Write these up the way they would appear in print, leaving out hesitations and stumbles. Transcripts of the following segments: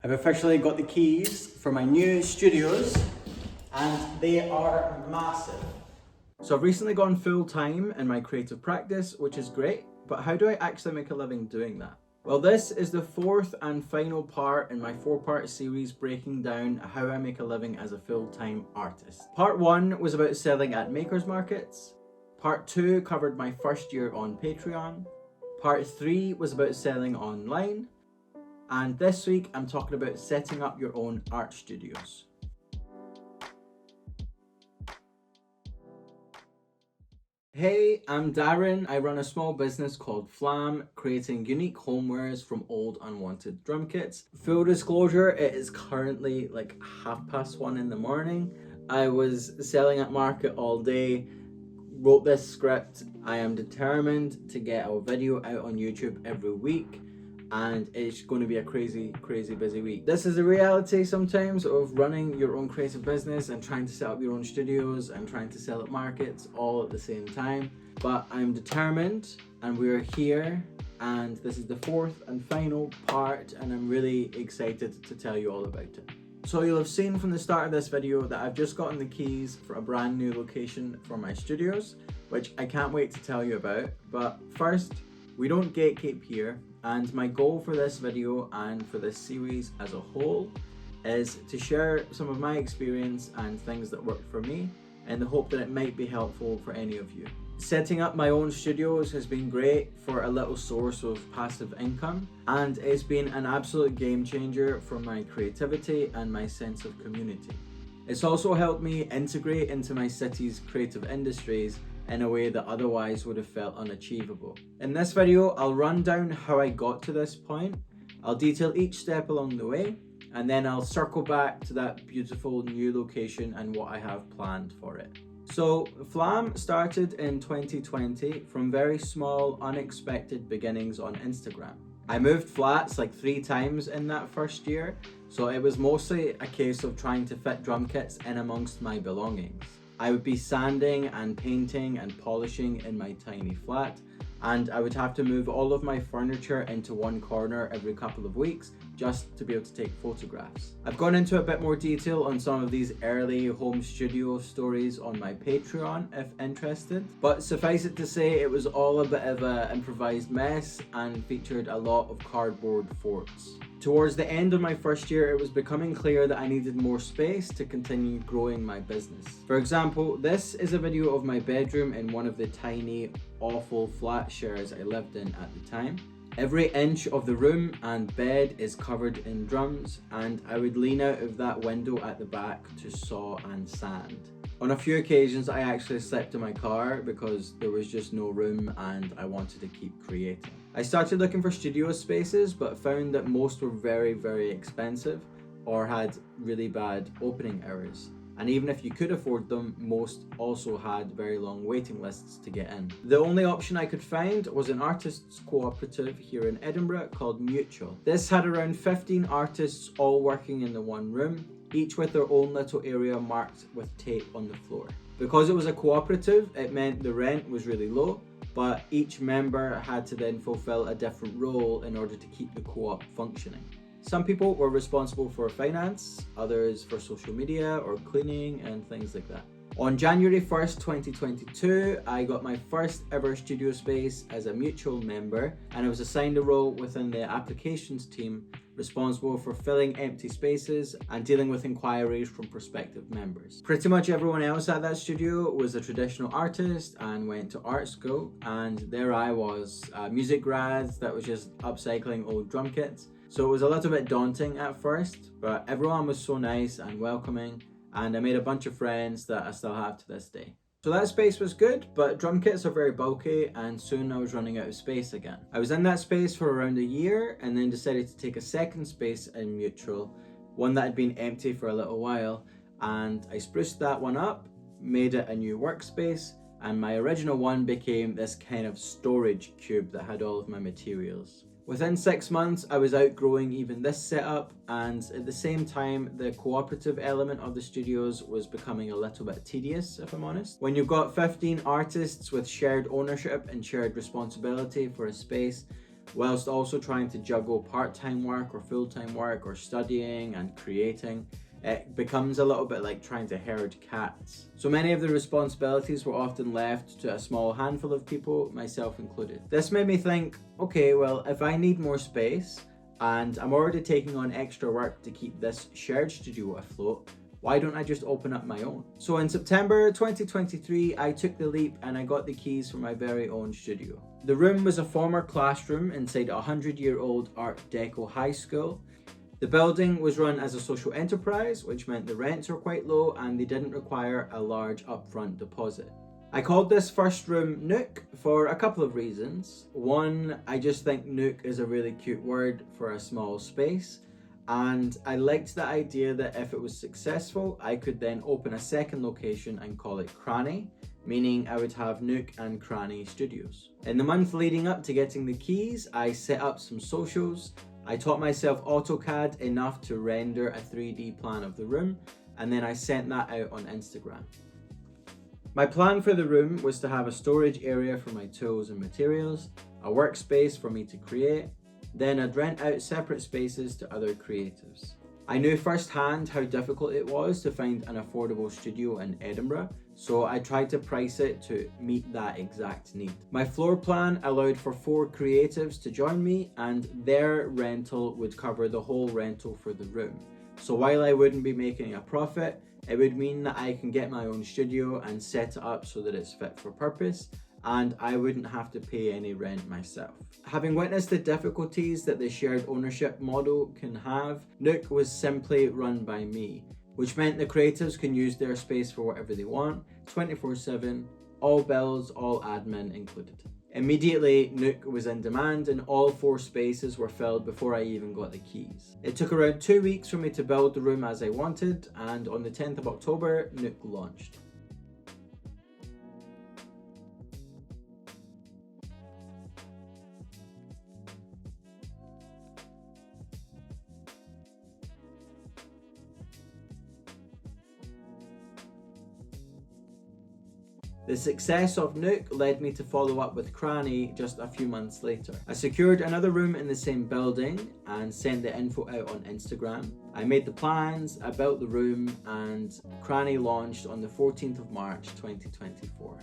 I've officially got the keys for my new studios and they are massive. So I've recently gone full time in my creative practice, which is great, but how do I actually make a living doing that? Well, this is the fourth and final part in my 4-part series breaking down how I make a living as a full-time artist. Part 1 was about selling at makers markets. Part 2 covered my first year on Patreon. Part 3 was about selling online. And this week I'm talking about setting up your own art studios. Hey, I'm Darren. I run a small business called Flam, creating unique homewares from old unwanted drum kits. Full disclosure, it is currently like 1:30 in the morning. I was selling at market all day, wrote this script. I am determined to get a video out on YouTube every week, and it's going to be a crazy busy week. This is the reality sometimes of running your own creative business and trying to set up your own studios and trying to sell at markets all at the same time. But I'm determined and we're here, and this is the fourth and final part, and I'm really excited to tell you all about it. So you'll have seen from the start of this video that I've just gotten the keys for a brand new location for my studios, which I can't wait to tell you about. But first, we don't gatekeep here, and my goal for this video and for this series as a whole is to share some of my experience and things that worked for me in the hope that it might be helpful for any of you. Setting up my own studios has been great for a little source of passive income, and it's been an absolute game changer for my creativity and my sense of community. It's also helped me integrate into my city's creative industries in a way that otherwise would have felt unachievable. In this video, I'll run down how I got to this point, I'll detail each step along the way, and then I'll circle back to that beautiful new location and what I have planned for it. So Flam started in 2020 from very small, unexpected beginnings on Instagram. I moved flats like 3 times in that first year, so it was mostly a case of trying to fit drum kits in amongst my belongings. I would be sanding and painting and polishing in my tiny flat, and I would have to move all of my furniture into one corner every couple of weeks just to be able to take photographs. I've gone into a bit more detail on some of these early home studio stories on my Patreon if interested, but suffice it to say it was all a bit of an improvised mess and featured a lot of cardboard forts. Towards the end of my first year, it was becoming clear that I needed more space to continue growing my business. For example, this is a video of my bedroom in one of the tiny, awful flat shares I lived in at the time. Every inch of the room and bed is covered in drums, and I would lean out of that window at the back to saw and sand. On a few occasions, I actually slept in my car because there was just no room and I wanted to keep creating. I started looking for studio spaces, but found that most were very expensive or had really bad opening hours. And even if you could afford them, most also had very long waiting lists to get in. The only option I could find was an artists cooperative here in Edinburgh called Mutual. This had around 15 artists all working in the one room, each with their own little area marked with tape on the floor. Because it was a cooperative, it meant the rent was really low, but each member had to then fulfill a different role in order to keep the co-op functioning. Some people were responsible for finance, others for social media or cleaning and things like that. On January 1st, 2022, I got my first ever studio space as a Mutual member, and I was assigned a role within the applications team responsible for filling empty spaces and dealing with inquiries from prospective members. Pretty much everyone else at that studio was a traditional artist and went to art school, and there I was, a music grad that was just upcycling old drum kits. So it was a little bit daunting at first, but everyone was so nice and welcoming, and I made a bunch of friends that I still have to this day. So that space was good, but drum kits are very bulky, and soon I was running out of space again. I was in that space for around a year and then decided to take a second space in Mutual, one that had been empty for a little while, and I spruced that one up, made it a new workspace, and my original one became this kind of storage cube that had all of my materials. Within 6 months, I was outgrowing even this setup, and at the same time, the cooperative element of the studios was becoming a little bit tedious, if I'm honest. When you've got 15 artists with shared ownership and shared responsibility for a space, whilst also trying to juggle part-time work or full-time work or studying and creating. It becomes a little bit like trying to herd cats. So many of the responsibilities were often left to a small handful of people, myself included. This made me think, okay, well, if I need more space and I'm already taking on extra work to keep this shared studio afloat, why don't I just open up my own? So in September 2023, I took the leap and I got the keys for my very own studio. The room was a former classroom inside a 100-year-old Art Deco high school. The building was run as a social enterprise, which meant the rents were quite low and they didn't require a large upfront deposit. I called this first room Nuke for a couple of reasons. One, I just think Nuke is a really cute word for a small space. And I liked the idea that if it was successful, I could then open a second location and call it Cranny, meaning I would have Nuke and Cranny studios. In the month leading up to getting the keys, I set up some socials. I taught myself AutoCAD enough to render a 3D plan of the room, and then I sent that out on Instagram. My plan for the room was to have a storage area for my tools and materials, a workspace for me to create, then I'd rent out separate spaces to other creatives. I knew firsthand how difficult it was to find an affordable studio in Edinburgh, so I tried to price it to meet that exact need. My floor plan allowed for 4 creatives to join me, and their rental would cover the whole rental for the room. So while I wouldn't be making a profit, it would mean that I can get my own studio and set it up so that it's fit for purpose, and I wouldn't have to pay any rent myself. Having witnessed the difficulties that the shared ownership model can have, Nuke was simply run by me, which meant the creatives can use their space for whatever they want, 24/7, all bills, all admin included. Immediately, Nuke was in demand and all 4 spaces were filled before I even got the keys. It took around 2 weeks for me to build the room as I wanted, and on the 10th of October, Nuke launched. The success of Nuke led me to follow up with Cranny just a few months later. I secured another room in the same building and sent the info out on Instagram. I made the plans, I built the room, and Cranny launched on the 14th of March 2024.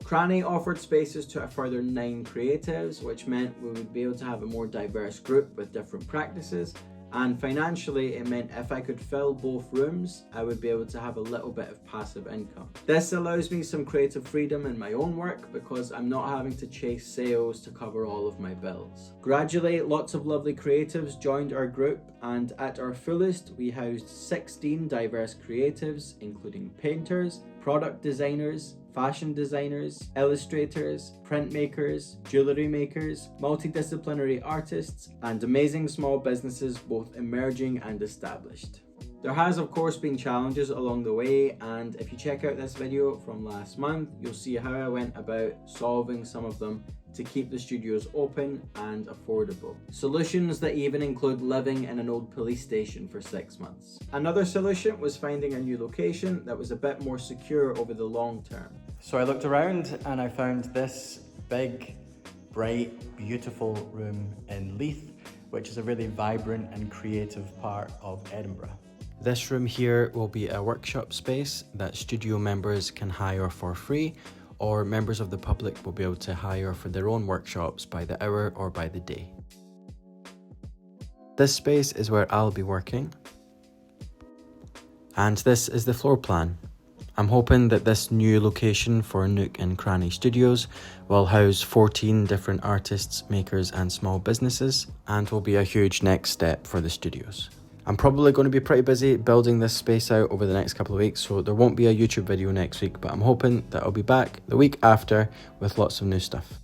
Cranny offered spaces to a further 9 creatives, which meant we would be able to have a more diverse group with different practices, and financially it meant if I could fill both rooms, I would be able to have a little bit of passive income. This allows me some creative freedom in my own work because I'm not having to chase sales to cover all of my bills. Gradually, lots of lovely creatives joined our group, and at our fullest, we housed 16 diverse creatives, including painters, product designers, fashion designers, illustrators, printmakers, jewellery makers, multidisciplinary artists, and amazing small businesses both emerging and established. There has of course been challenges along the way, and if you check out this video from last month, you'll see how I went about solving some of them to keep the studios open and affordable. Solutions that even include living in an old police station for 6 months. Another solution was finding a new location that was a bit more secure over the long term. So I looked around and I found this big, bright, beautiful room in Leith, which is a really vibrant and creative part of Edinburgh. This room here will be a workshop space that studio members can hire for free, or members of the public will be able to hire for their own workshops by the hour or by the day. This space is where I'll be working, and this is the floor plan. I'm hoping that this new location for Nuke and Cranny Studios will house 14 different artists, makers and small businesses, and will be a huge next step for the studios. I'm probably going to be pretty busy building this space out over the next couple of weeks, so there won't be a YouTube video next week, but I'm hoping that I'll be back the week after with lots of new stuff.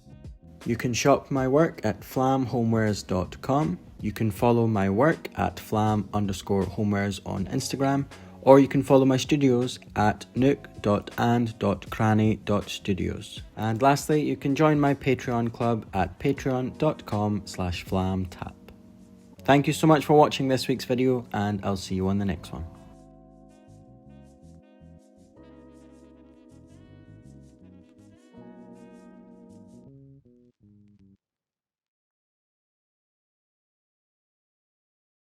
You can shop my work at flamhomewares.com. You can follow my work at flam_homewares on Instagram, or you can follow my studios at nuke.and.cranny.studios. And lastly, you can join my Patreon club at patreon.com/flamtap. Thank you so much for watching this week's video, and I'll see you on the next one.